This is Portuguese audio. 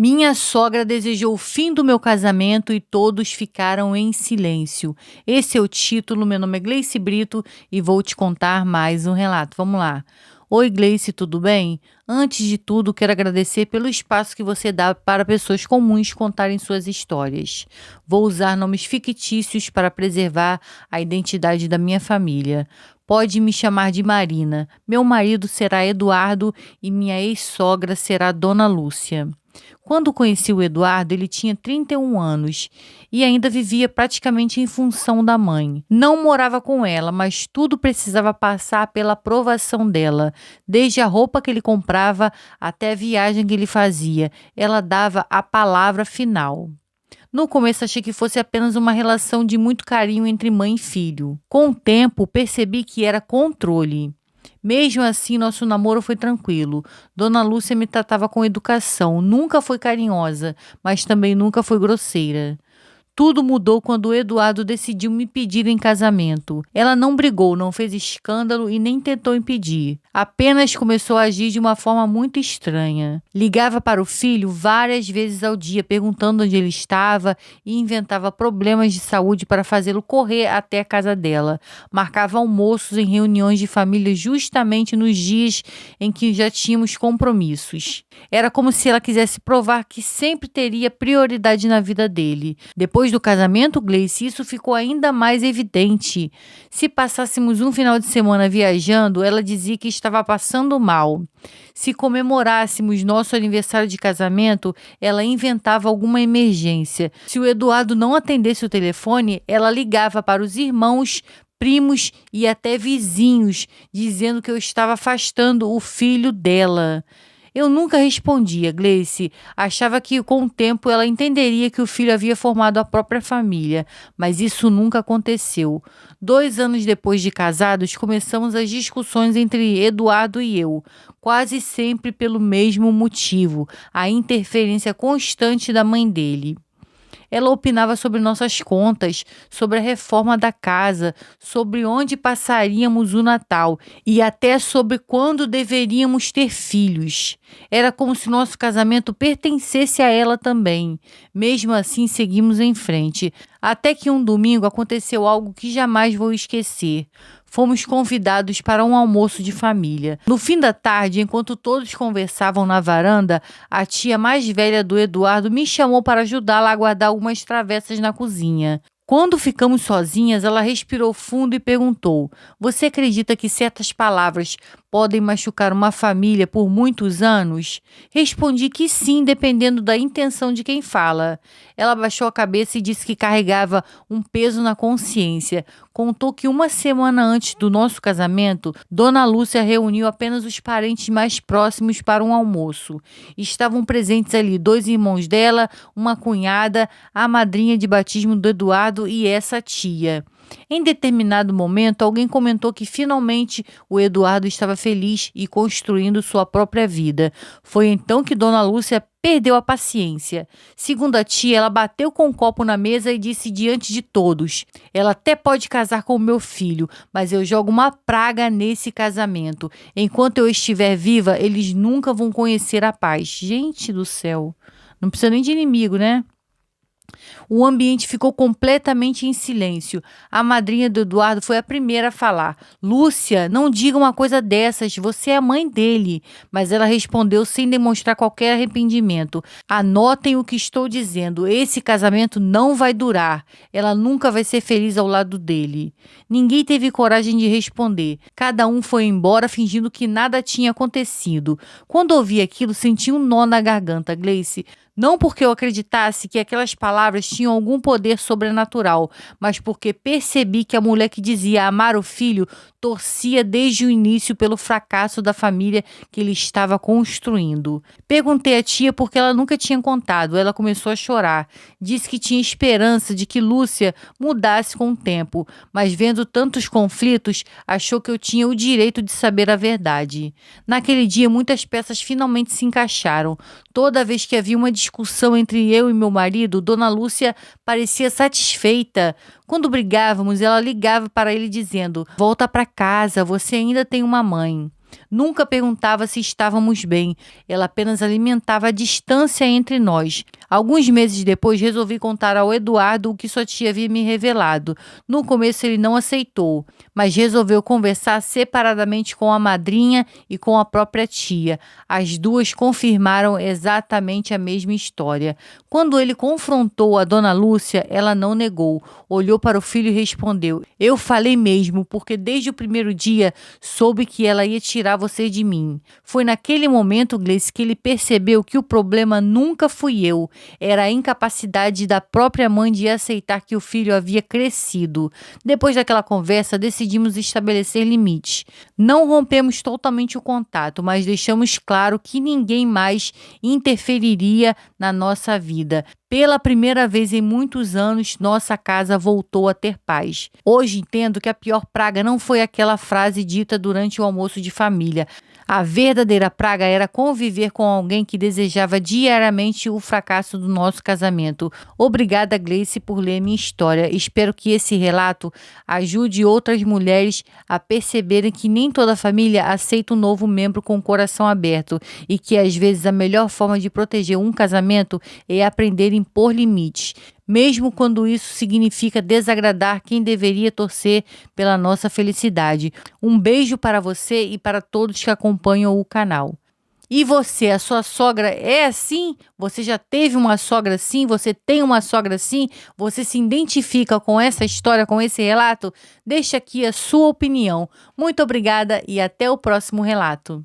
Minha sogra desejou o fim do meu casamento e todos ficaram em silêncio. Esse é o título. Meu nome é Gleice Brito e vou te contar mais um relato. Vamos lá. Oi, Gleice, tudo bem? Antes de tudo, quero agradecer pelo espaço que você dá para pessoas comuns contarem suas histórias. Vou usar nomes fictícios para preservar a identidade da minha família. Pode me chamar de Marina. Meu marido será Eduardo e minha ex-sogra será Dona Lúcia. Quando conheci o Eduardo, ele tinha 31 anos e ainda vivia praticamente em função da mãe. Não morava com ela, mas tudo precisava passar pela aprovação dela. Desde a roupa que ele comprava até a viagem que ele fazia, ela dava a palavra final. No começo achei que fosse apenas uma relação de muito carinho entre mãe e filho. Com o tempo, percebi que era controle. Mesmo assim, nosso namoro foi tranquilo. Dona Lúcia me tratava com educação, nunca foi carinhosa, mas também nunca foi grosseira. Tudo mudou quando o Eduardo decidiu me pedir em casamento. Ela não brigou, não fez escândalo e nem tentou impedir. Apenas começou a agir de uma forma muito estranha. Ligava para o filho várias vezes ao dia, perguntando onde ele estava e inventava problemas de saúde para fazê-lo correr até a casa dela. Marcava almoços em reuniões de família justamente nos dias em que já tínhamos compromissos. Era como se ela quisesse provar que sempre teria prioridade na vida dele. Depois do casamento, Gleice, isso ficou ainda mais evidente. Se passássemos um final de semana viajando, ela dizia que estava passando mal. Se comemorássemos nosso aniversário de casamento, ela inventava alguma emergência. Se o Eduardo não atendesse o telefone, ela ligava para os irmãos, primos e até vizinhos, dizendo que eu estava afastando o filho dela. Eu nunca respondia, Gleice. Achava que com o tempo ela entenderia que o filho havia formado a própria família, mas isso nunca aconteceu. 2 anos depois de casados, começamos as discussões entre Eduardo e eu, quase sempre pelo mesmo motivo, a interferência constante da mãe dele. Ela opinava sobre nossas contas, sobre a reforma da casa, sobre onde passaríamos o Natal e até sobre quando deveríamos ter filhos. Era como se nosso casamento pertencesse a ela também. Mesmo assim, seguimos em frente. Até que um domingo aconteceu algo que jamais vou esquecer. Fomos convidados para um almoço de família. No fim da tarde, enquanto todos conversavam na varanda, a tia mais velha do Eduardo me chamou para ajudá-la a guardar algumas travessas na cozinha. Quando ficamos sozinhas, ela respirou fundo e perguntou: Você acredita que certas palavras podem machucar uma família por muitos anos? Respondi que sim, dependendo da intenção de quem fala. Ela baixou a cabeça e disse que carregava um peso na consciência. Contou que uma semana antes do nosso casamento, Dona Lúcia reuniu apenas os parentes mais próximos para um almoço. Estavam presentes ali 2 irmãos dela, uma cunhada, a madrinha de batismo do Eduardo e essa tia. Em determinado momento, alguém comentou que finalmente o Eduardo estava feliz e construindo sua própria vida. Foi então que Dona Lúcia perdeu a paciência. Segundo a tia, ela bateu com um copo na mesa e disse diante de todos: Ela até pode casar com o meu filho, mas eu jogo uma praga nesse casamento. Enquanto eu estiver viva, eles nunca vão conhecer a paz. Gente do céu, não precisa nem de inimigo, né? O ambiente ficou completamente em silêncio. A madrinha do Eduardo foi a primeira a falar. Lúcia, não diga uma coisa dessas, você é a mãe dele. Mas ela respondeu sem demonstrar qualquer arrependimento. Anotem o que estou dizendo, esse casamento não vai durar. Ela nunca vai ser feliz ao lado dele. Ninguém teve coragem de responder. Cada um foi embora fingindo que nada tinha acontecido. Quando ouvi aquilo, senti um nó na garganta, Gleice. Não porque eu acreditasse que aquelas palavras tinham algum poder sobrenatural, mas porque percebi que a mulher que dizia amar o filho torcia desde o início pelo fracasso da família que ele estava construindo. Perguntei à tia porque ela nunca tinha contado. Ela começou a chorar. Disse que tinha esperança de que Lúcia mudasse com o tempo, mas vendo tantos conflitos, achou que eu tinha o direito de saber a verdade. Naquele dia, muitas peças finalmente se encaixaram. Toda vez que havia uma discussão entre eu e meu marido, Dona Lúcia parecia satisfeita. Quando brigávamos, ela ligava para ele dizendo: Volta para casa, você ainda tem uma mãe. Nunca perguntava se estávamos bem, ela apenas alimentava a distância entre nós. Alguns meses depois, resolvi contar ao Eduardo o que sua tia havia me revelado. No começo ele não aceitou, mas resolveu conversar separadamente com a madrinha e com a própria tia. As duas confirmaram exatamente a mesma história. Quando ele confrontou a dona Lúcia, ela não negou. Olhou para o filho e respondeu: "Eu falei mesmo, porque desde o primeiro dia soube que ela ia tirar você de mim." Foi naquele momento, Gleice, que ele percebeu que o problema nunca fui eu. Era a incapacidade da própria mãe de aceitar que o filho havia crescido. Depois daquela conversa, decidimos estabelecer limites. Não rompemos totalmente o contato, mas deixamos claro que ninguém mais interferiria na nossa vida. Pela primeira vez em muitos anos, nossa casa voltou a ter paz. Hoje entendo que a pior praga não foi aquela frase dita durante o almoço de família. A verdadeira praga era conviver com alguém que desejava diariamente o fracasso do nosso casamento. Obrigada, Gleice, por ler minha história. Espero que esse relato ajude outras mulheres a perceberem que nem toda família aceita um novo membro com o coração aberto e que às vezes a melhor forma de proteger um casamento é aprender a impor limites, mesmo quando isso significa desagradar quem deveria torcer pela nossa felicidade. Um beijo para você e para todos que acompanham o canal. E você, a sua sogra é assim? Você já teve uma sogra assim? Você tem uma sogra assim? Você se identifica com essa história, com esse relato? Deixa aqui a sua opinião. Muito obrigada e até o próximo relato.